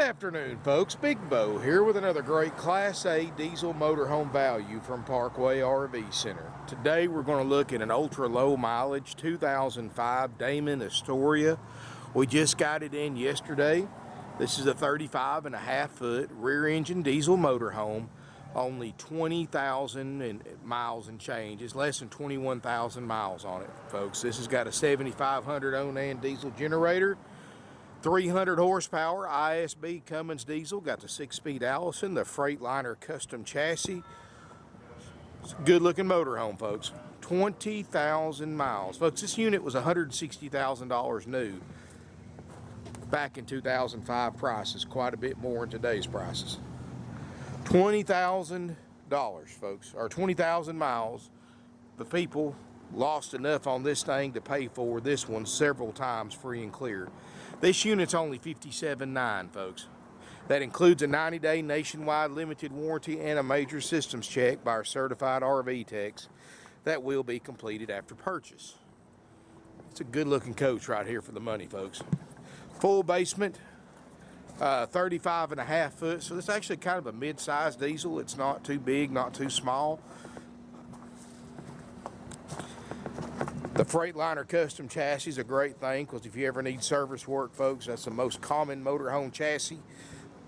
Afternoon, folks. Big Bo here with another great Class A diesel motorhome value from Parkway RV Center. Today we're going to look at an ultra low mileage 2005 Damon Astoria. We just got it in yesterday. This is a 35.5 foot rear engine diesel motorhome. Only 20,000 miles and change. It's less than 21,000 miles on it, folks. This has got a 7,500 Onan diesel generator. 300 horsepower ISB Cummins diesel, got the 6-speed Allison, the Freightliner custom chassis. It's a good looking motorhome, folks. 20,000 miles. Folks, this unit was $160,000 new back in 2005 prices, quite a bit more in today's prices. $20,000, folks, or 20,000 miles. The people lost enough on this thing to pay for this one several times free and clear. This unit's only $57,900, folks. That includes a 90-day nationwide limited warranty and a major systems check by our certified RV techs that will be completed after purchase. It's a good looking coach right here for the money, folks. Full basement, 35.5 foot, so it's actually kind of a mid-sized diesel. It's not too big, not too small. The Freightliner custom chassis is a great thing because if you ever need service work, folks, that's the most common motorhome chassis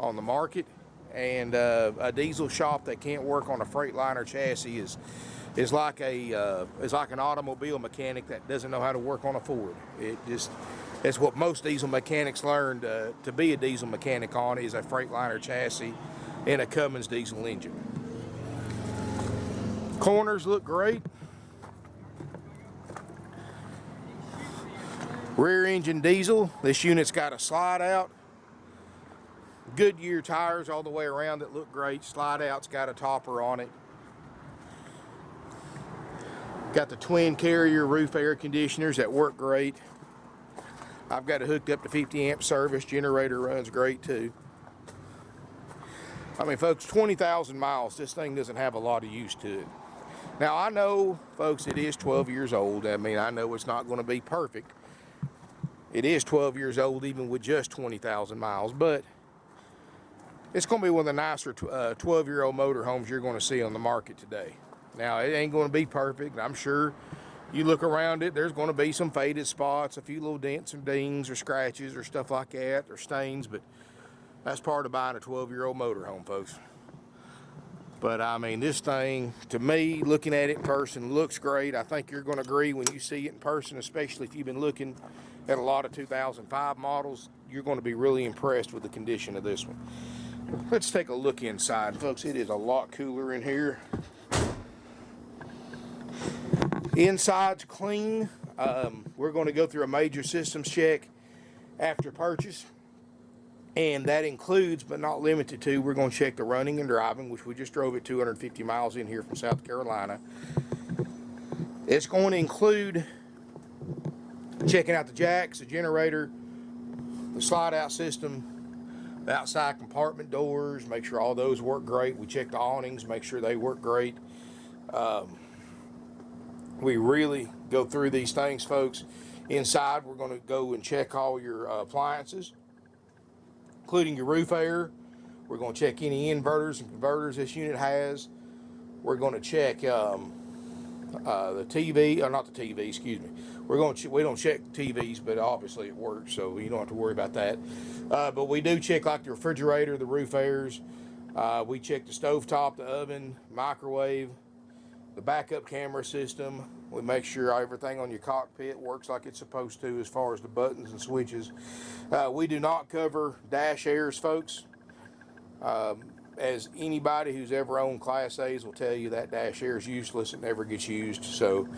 on the market. And a diesel shop that can't work on a Freightliner chassis is like an automobile mechanic that doesn't know how to work on a Ford. It's what most diesel mechanics learned to be a diesel mechanic on, is a Freightliner chassis and a Cummins diesel engine. Corners look great. Rear engine diesel. This unit's got a slide out. Goodyear tires all the way around that look great. Slide out's got a topper on it. Got the twin carrier roof air conditioners that work great. I've got it hooked up to 50 amp service. Generator runs great too. I mean, folks, 20,000 miles, this thing doesn't have a lot of use to it. Now, I know, folks, it is 12 years old. I mean, I know it's not going to be perfect. It is 12 years old even with just 20,000 miles, but it's going to be one of the nicer 12-year-old motorhomes you're going to see on the market today. Now, it ain't going to be perfect. I'm sure you look around it, there's going to be some faded spots, a few little dents and dings or scratches or stuff like that, or stains, but that's part of buying a 12-year-old motorhome, folks. But I mean, this thing, to me, looking at it in person, looks great. I think you're going to agree when you see it in person, especially if you've been looking at a lot of 2005 models. You're going to be really impressed with the condition of this one. Let's take a look inside, folks. It is a lot cooler in here. Inside's clean. We're going to go through a major systems check after purchase. And that includes, but not limited to, we're going to check the running and driving, which we just drove at 250 miles in here from South Carolina. It's going to include checking out the jacks, the generator, the slide out system, the outside compartment doors, make sure all those work great. We check the awnings, make sure they work great. We really go through these things, folks. Inside, we're going to go and check all your appliances, including your roof air. We're going to check any inverters and converters this unit has. We're going to check the TV, or not the TV, excuse me. We don't check TVs, but obviously it works, so you don't have to worry about that. But we do check like the refrigerator, the roof airs. We check the stovetop, the oven, microwave, the backup camera system. We make sure everything on your cockpit works like it's supposed to as far as the buttons and switches. We do not cover dash airs, folks. As anybody who's ever owned Class A's will tell you, that dash air is useless. It never gets used. So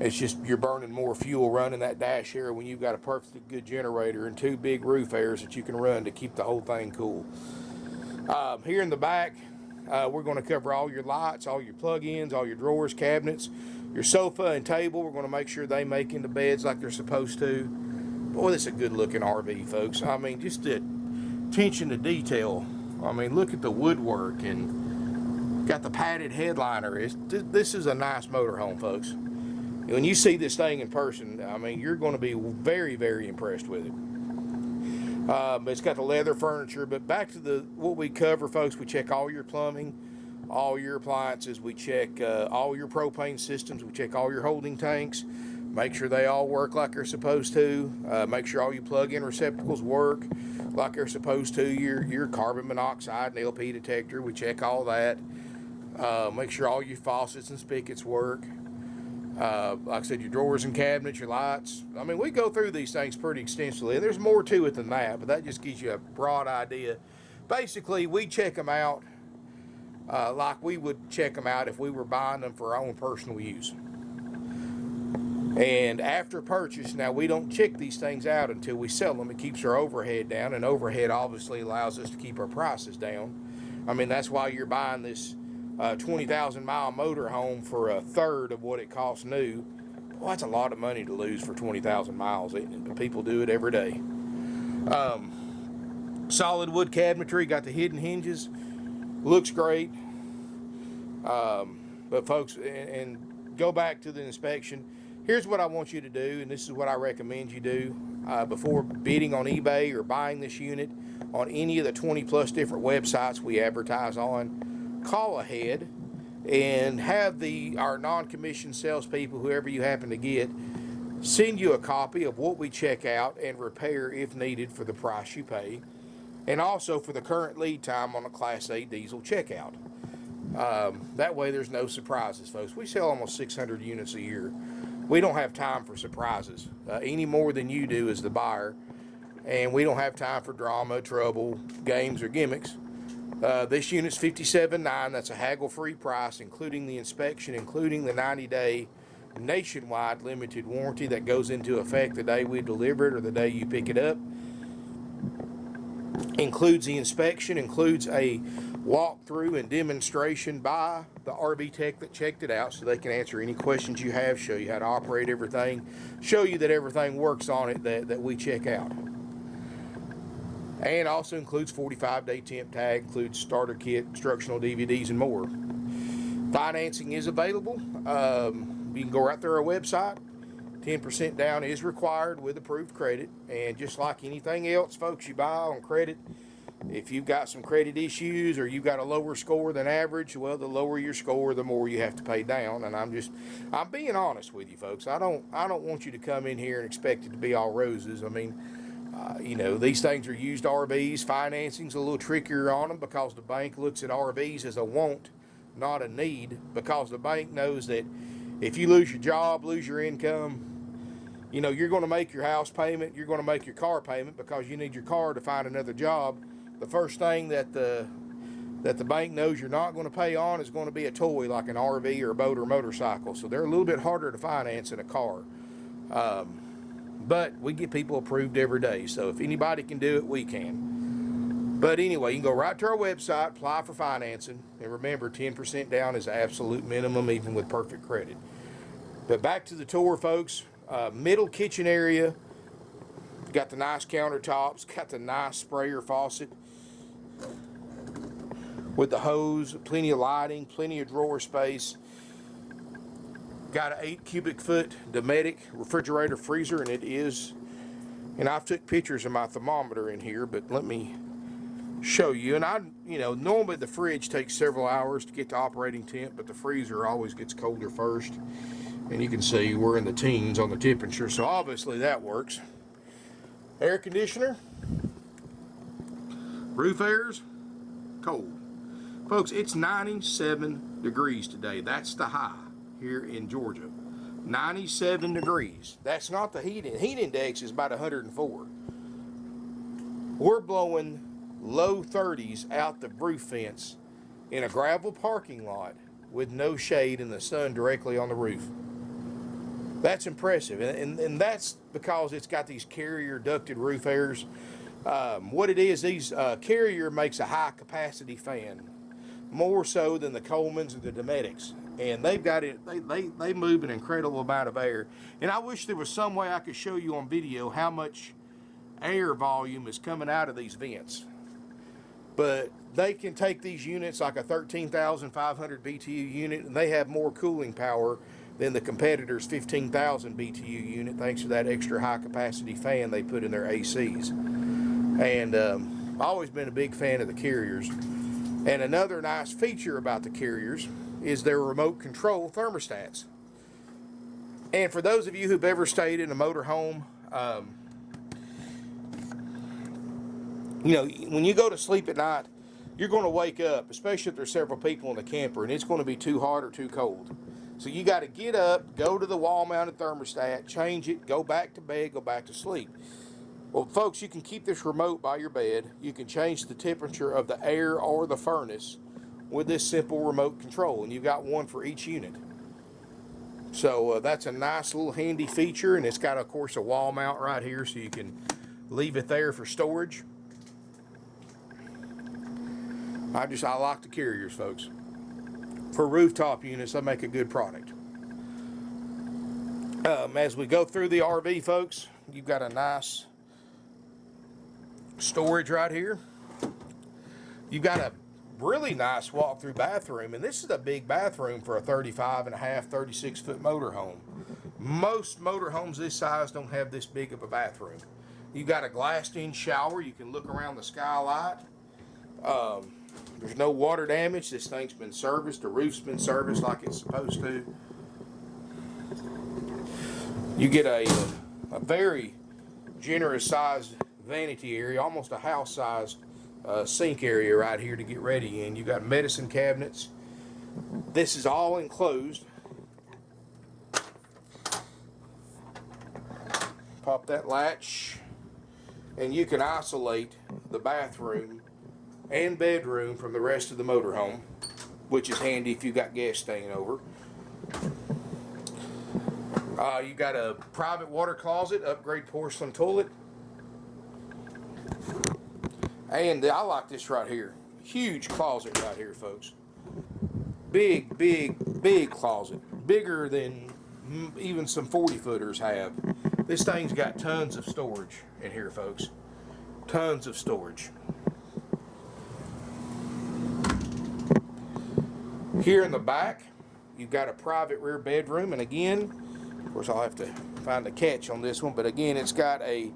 it's just, you're burning more fuel running that dash air when you've got a perfectly good generator and two big roof airs that you can run to keep the whole thing cool. Here in the back, we're going to cover all your lights, all your plug-ins, all your drawers, cabinets, your sofa and table. We're going to make sure they make into beds like they're supposed to. Boy, this is a good looking RV, folks. I mean, just the attention to detail. I mean, look at the woodwork and got the padded headliner. This is a nice motorhome, folks. When you see this thing in person, I mean, you're going to be very, very impressed with it. It's got the leather furniture. But back to what we cover, folks, we check all your plumbing, all your appliances. We check all your propane systems. We check all your holding tanks. Make sure they all work like they're supposed to. Make sure all your plug-in receptacles work like they're supposed to. Your carbon monoxide and LP detector, we check all that. Make sure all your faucets and spigots work. Like I said, your drawers and cabinets, your lights. I mean, we go through these things pretty extensively, and there's more to it than that, but that just gives you a broad idea. Basically, we check them out like we would check them out if we were buying them for our own personal use. And after purchase, now we don't check these things out until we sell them. It keeps our overhead down, and overhead obviously allows us to keep our prices down. I mean, that's why you're buying this 20,000 mile motor home for a third of what it costs new. Well, that's a lot of money to lose for 20,000 miles, isn't it? But people do it every day. Solid wood cabinetry, got the hidden hinges, looks great. But folks, and go back to the inspection. Here's what I want you to do, and this is what I recommend you do before bidding on eBay or buying this unit on any of the 20 plus different websites we advertise on. Call ahead and have our non-commissioned salespeople, whoever you happen to get, send you a copy of what we check out and repair if needed for the price you pay, and also for the current lead time on a Class 8 diesel checkout. That way there's no surprises, folks. We sell almost 600 units a year. We don't have time for surprises any more than you do as the buyer, and we don't have time for drama, trouble, games, or gimmicks. This unit's $57,900. That's a haggle-free price, including the inspection, including the 90-day nationwide limited warranty that goes into effect the day we deliver it or the day you pick it up. Includes the inspection, includes a walkthrough and demonstration by the RV tech that checked it out, so they can answer any questions you have, show you how to operate everything, show you that everything works on it that we check out. And also includes 45-day temp tag, includes starter kit, instructional DVDs, and more. Financing is available. You can go right through our website. 10% down is required with approved credit. And just like anything else, folks, you buy on credit, if you've got some credit issues or you've got a lower score than average, well, the lower your score, the more you have to pay down. And I'm being honest with you, folks. I don't want you to come in here and expect it to be all roses. I mean, you know, these things are used RVs. Financing's a little trickier on them because the bank looks at RVs as a want, not a need, because the bank knows that if you lose your job, lose your income, you know, you're going to make your house payment, you're going to make your car payment because you need your car to find another job. The first thing that the bank knows you're not going to pay on is going to be a toy like an RV or a boat or motorcycle. So they're a little bit harder to finance than a car. But we get people approved every day. So if anybody can do it, we can. But anyway, you can go right to our website, apply for financing. And remember, 10% down is the absolute minimum, even with perfect credit. But back to the tour, folks. Middle kitchen area. Got the nice countertops. Got the nice sprayer faucet with the hose. Plenty of lighting. Plenty of drawer space. Got an 8 cubic foot Dometic refrigerator freezer, and it is, and I've took pictures of my thermometer in here, but let me show you. And you know, normally the fridge takes several hours to get to operating temp, but the freezer always gets colder first. And you can see we're in the teens on the temperature, so obviously that works. Air conditioner, roof airs, cold. Folks, it's 97 degrees today. That's the high here in Georgia. 97 degrees. That's not the heat. Heat index is about 104. We're blowing low 30s out the roof fence in a gravel parking lot with no shade and the sun directly on the roof. That's impressive, and that's because it's got these Carrier ducted roof airs. What it is, these Carrier makes a high capacity fan, more so than the Coleman's or the Dometics. And they've got it, they move an incredible amount of air. And I wish there was some way I could show you on video how much air volume is coming out of these vents. But they can take these units like a 13,500 BTU unit, and they have more cooling power than the competitor's 15,000 BTU unit, thanks to that extra high capacity fan they put in their ACs. And I've always been a big fan of the carriers. And another nice feature about the carriers is their remote control thermostats. And for those of you who've ever stayed in a motorhome, you know, when you go to sleep at night, you're going to wake up, especially if there's several people in the camper, and it's going to be too hot or too cold. So you got to get up, go to the wall-mounted thermostat, change it, go back to bed, go back to sleep. Well, folks, you can keep this remote by your bed. You can change the temperature of the air or the furnace with this simple remote control, and you've got one for each unit. So that's a nice little handy feature, and it's got, of course, a wall mount right here, so you can leave it there for storage. I like the carriers, folks. For rooftop units, they make a good product. As we go through the RV, folks, you've got a nice storage right here. You've got a really nice walk-through bathroom, and this is a big bathroom for a 35.5, 36-foot motorhome. Most motorhomes this size don't have this big of a bathroom. You've got a glassed-in shower. You can look around the skylight. There's no water damage. This thing's been serviced. The roof's been serviced like it's supposed to. You get a very generous sized vanity area, almost a house sized sink area right here to get ready in. You got medicine cabinets. This is all enclosed. Pop that latch, and you can isolate the bathroom and bedroom from the rest of the motorhome, which is handy if you got gas staying over. You got a private water closet, upgrade porcelain toilet. And I like this right here. Huge closet right here, folks. Big, big, big closet. Bigger than even some 40-footers have. This thing's got tons of storage in here, folks. Tons of storage. Here in the back, you've got a private rear bedroom, and again, of course I'll have to find a catch on this one, but again, it's got a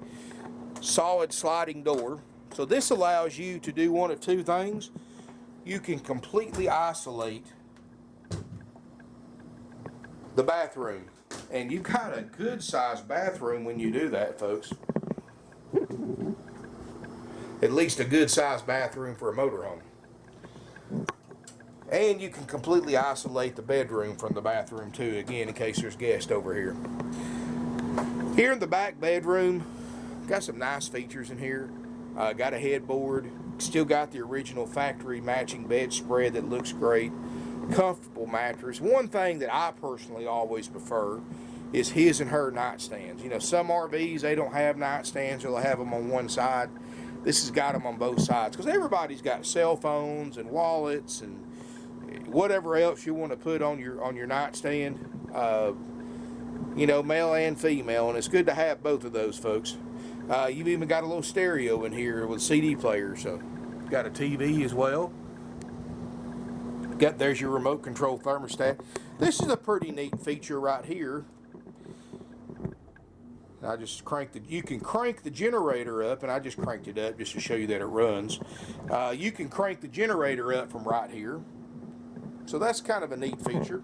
solid sliding door. So this allows you to do one of two things. You can completely isolate the bathroom, and you've got a good sized bathroom when you do that, folks. At least a good sized bathroom for a motorhome. And you can completely isolate the bedroom from the bathroom too, again, in case there's guests over here. Here in the back bedroom, got some nice features in here. Got a headboard, still got the original factory matching bedspread that looks great. Comfortable mattress. One thing that I personally always prefer is his and her nightstands. You know, some RVs, they don't have nightstands, or they'll have them on one side. This has got them on both sides, because everybody's got cell phones and wallets and whatever else you want to put on your nightstand, you know, male and female, and it's good to have both of those, folks. You've even got a little stereo in here with a CD player, so got a TV as well. There's your remote control thermostat. This is a pretty neat feature right here. I just you can crank the generator up, and I just cranked it up just to show you that it runs. You can crank the generator up from right here. So that's kind of a neat feature.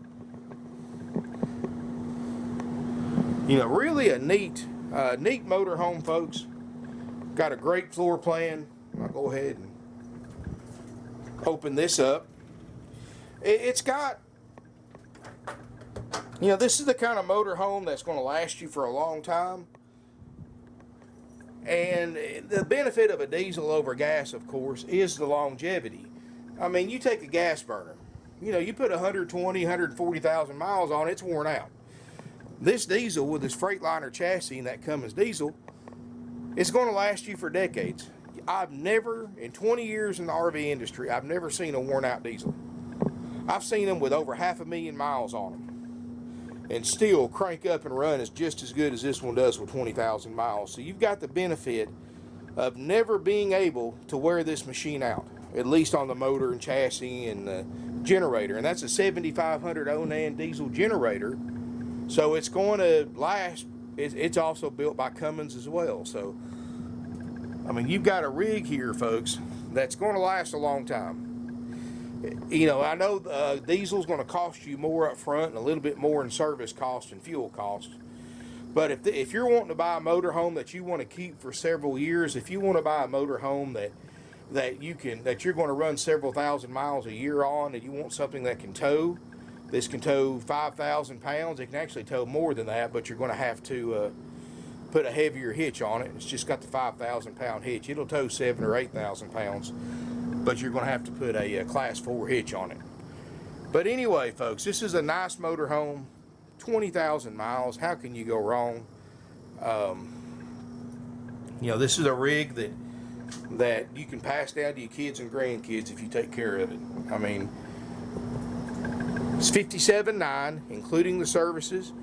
You know, really a neat motorhome, folks. Got a great floor plan. I'll go ahead and open this up. It's got, you know, this is the kind of motorhome that's going to last you for a long time. And the benefit of a diesel over gas, of course, is the longevity. I mean, you take a gas burner. You know, you put 120, 140,000 miles on it, it's worn out. This diesel with this Freightliner chassis and that Cummins diesel, it's going to last you for decades. I've never, in 20 years in the RV industry, I've never seen a worn out diesel. I've seen them with over 500,000 miles on them, and still crank up and run is just as good as this one does with 20,000 miles. So you've got the benefit of never being able to wear this machine out, at least on the motor and chassis and the generator. And that's a 7500 Onan diesel generator, so it's going to last. It's also built by Cummins as well. So I mean, you've got a rig here, folks, that's going to last a long time. You know, I know diesel's going to cost you more up front and a little bit more in service cost and fuel cost. But if you're wanting to buy a motorhome that you want to keep for several years, if you want to buy a motorhome that you're going to run several thousand miles a year on, and you want something that can tow, this can tow 5,000 pounds. It can actually tow more than that, but you're going to have to put a heavier hitch on it. It's just got the 5,000 pound hitch. It'll tow 7,000 or 8,000 pounds, but you're going to have to put a class 4 hitch on it. But anyway, folks, this is a nice motorhome, 20,000 miles. How can you go wrong? You know, this is a rig that you can pass down to your kids and grandkids if you take care of it. I mean, it's $57,900, including the services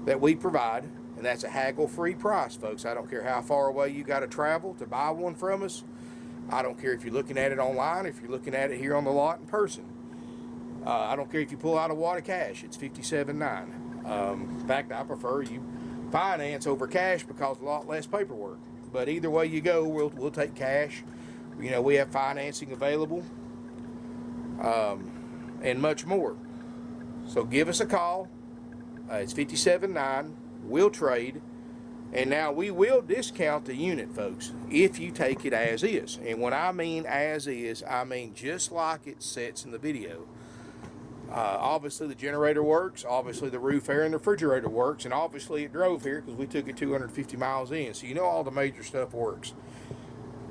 that we provide, and that's a haggle-free price, folks. I don't care how far away you got to travel to buy one from us. I don't care if you're looking at it online, if you're looking at it here on the lot in person. I don't care if you pull out a wad of cash. It's $57,900. In fact, I prefer you finance over cash because a lot less paperwork. But either way you go, we'll take cash. You know, we have financing available, and much more. So give us a call. It's $57,900. We'll trade. And now we will discount the unit, folks, if you take it as is. And when I mean as is, I mean just like it sets in the video. Obviously the generator works, obviously the roof, air, and the refrigerator works, and obviously it drove here because we took it 250 miles in. So you know all the major stuff works.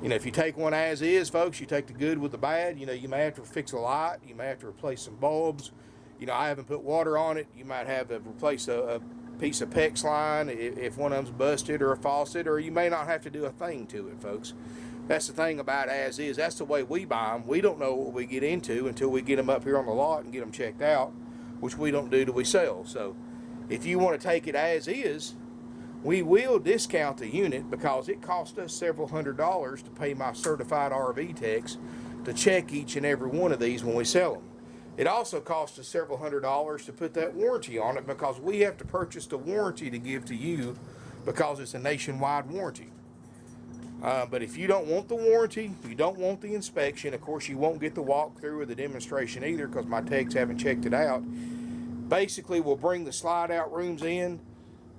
You know, if you take one as is, folks, you take the good with the bad. You know, you may have to fix a light, you may have to replace some bulbs. You know, I haven't put water on it. You might have to replace a piece of PEX line if one of them's busted, or a faucet, or you may not have to do a thing to it, folks. That's the thing about as is. That's the way we buy them. We don't know what we get into until we get them up here on the lot and get them checked out, which we don't do till we sell. So if you want to take it as is, we will discount the unit because it cost us several $100s to pay my certified RV techs to check each and every one of these when we sell them. It also costs us several $100s to put that warranty on it because we have to purchase the warranty to give to you because it's a nationwide warranty. But if you don't want the warranty, you don't want the inspection, of course you won't get the walkthrough or the demonstration either because my techs haven't checked it out. Basically, we'll bring the slide out rooms in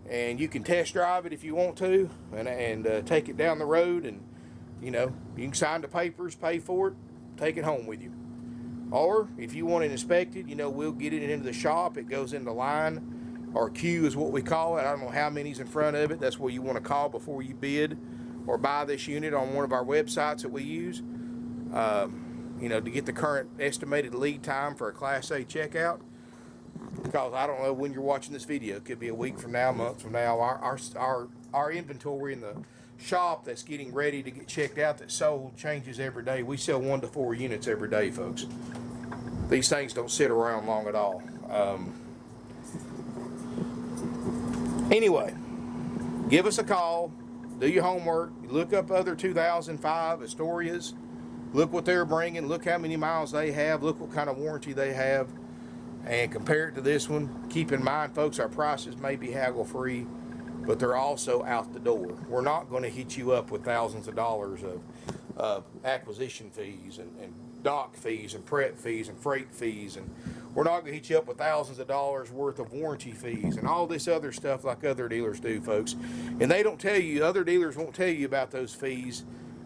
and you can test drive it if you want to and take it down the road, and you know, you can sign the papers, pay for it, take it home with you. Or if you want it inspected, you know, we'll get it into the shop. It goes into line, or queue is what we call it. I don't know how many's in front of it. That's where you want to call before you bid or buy this unit on one of our websites that we use, you know, to get the current estimated lead time for a Class A checkout. Because I don't know when you're watching this video. It could be a week from now, a month from now. Our inventory in the shop that's getting ready to get checked out that's sold changes every day. We sell 1 to 4 units every day, folks. These things don't sit around long at all. Anyway, give us a call. Do your homework. Look up other 2005 Astorias. Look what they're bringing. Look how many miles they have. Look what kind of warranty they have. And compare it to this one. Keep in mind, folks, our prices may be haggle-free, but they're also out the door. We're not going to hit you up with thousands of dollars of acquisition fees and dock fees and prep fees and freight fees. And we're not going to hit you up with thousands of dollars worth of warranty fees and all this other stuff like other dealers do, folks. And they don't tell you, other dealers won't tell you about those fees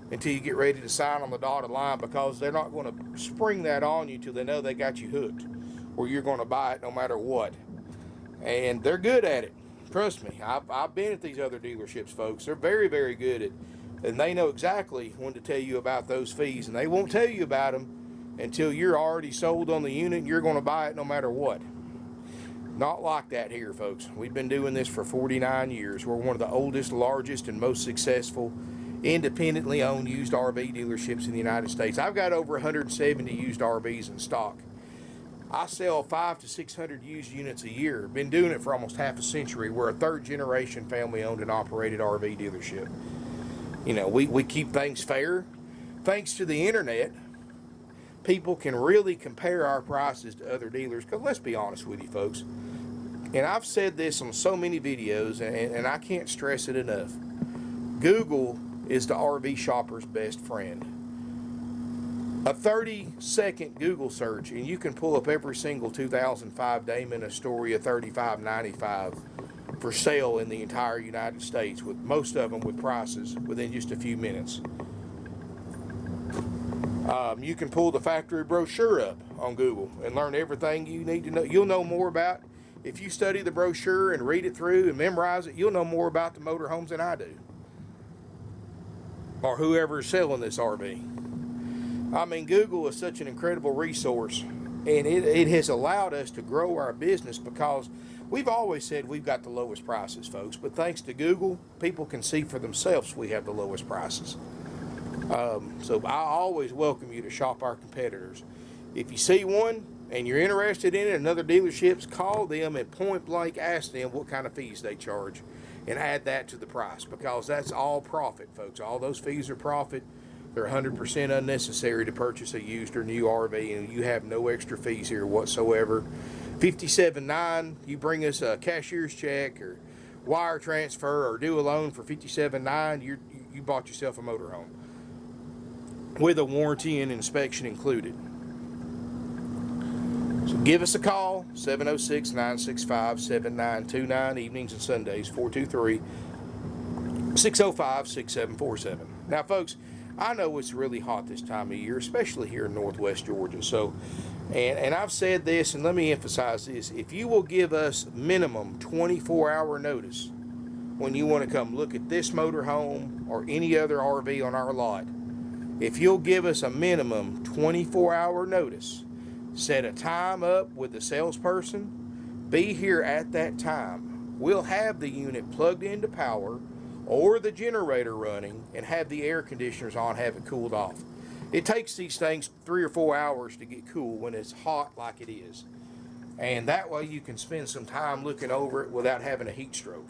until you get ready to sign on the dotted line, because they're not going to spring that on you till they know they got you hooked, or you're going to buy it no matter what. And they're good at it. Trust me, I've been at these other dealerships, folks. They're very, very good at, and they know exactly when to tell you about those fees, and they won't tell you about them until you're already sold on the unit and you're going to buy it no matter what. Not like that here, folks. We've been doing this for 49 years. We're one of the oldest, largest, and most successful independently owned used RV dealerships in the United States. I've got over 170 used RVs in stock. I sell 500 to 600 used units a year. Been doing it for almost half a century. We're a third-generation family-owned and operated RV dealership. You know, we keep things fair. Thanks to the internet, people can really compare our prices to other dealers. Because let's be honest with you, folks, and I've said this on so many videos, and I can't stress it enough. Google is the RV shopper's best friend. A 30-second Google search, and you can pull up every single 2005 Damon Astoria 3595 for sale in the entire United States, with most of them with prices within just a few minutes. You can pull the factory brochure up on Google and learn everything you need to know. You'll know more about, if you study the brochure and read it through and memorize it, you'll know more about the motorhomes than I do, or whoever is selling this RV. I mean, Google is such an incredible resource, and it has allowed us to grow our business, because we've always said we've got the lowest prices, folks, but thanks to Google, people can see for themselves we have the lowest prices. So I always welcome you to shop our competitors. If you see one and you're interested in it, another dealership's, call them and point blank ask them what kind of fees they charge and add that to the price, because that's all profit, folks. All those fees are profit. They're 100% unnecessary to purchase a used or new RV, and you have no extra fees here whatsoever. $57.9, you bring us a cashier's check or wire transfer or do a loan for $57.9, you bought yourself a motorhome with a warranty and inspection included. So give us a call, 706-965-7929, evenings and Sundays, 423-605-6747. Now, folks, I know it's really hot this time of year, especially here in Northwest Georgia. So, and I've said this, and let me emphasize this: if you will give us minimum 24-hour notice when you want to come look at this motorhome or any other RV on our lot, if you'll give us a minimum 24-hour notice, set a time up with the salesperson, be here at that time, we'll have the unit plugged into power or the generator running and have the air conditioners on, have it cooled off. It takes these things 3 or 4 hours to get cool when it's hot like it is. And that way you can spend some time looking over it without having a heat stroke.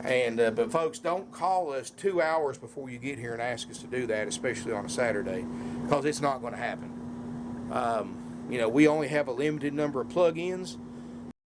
And but folks, don't call us 2 hours before you get here and ask us to do that, especially on a Saturday, because it's not going to happen. You know, we only have a limited number of plug-ins,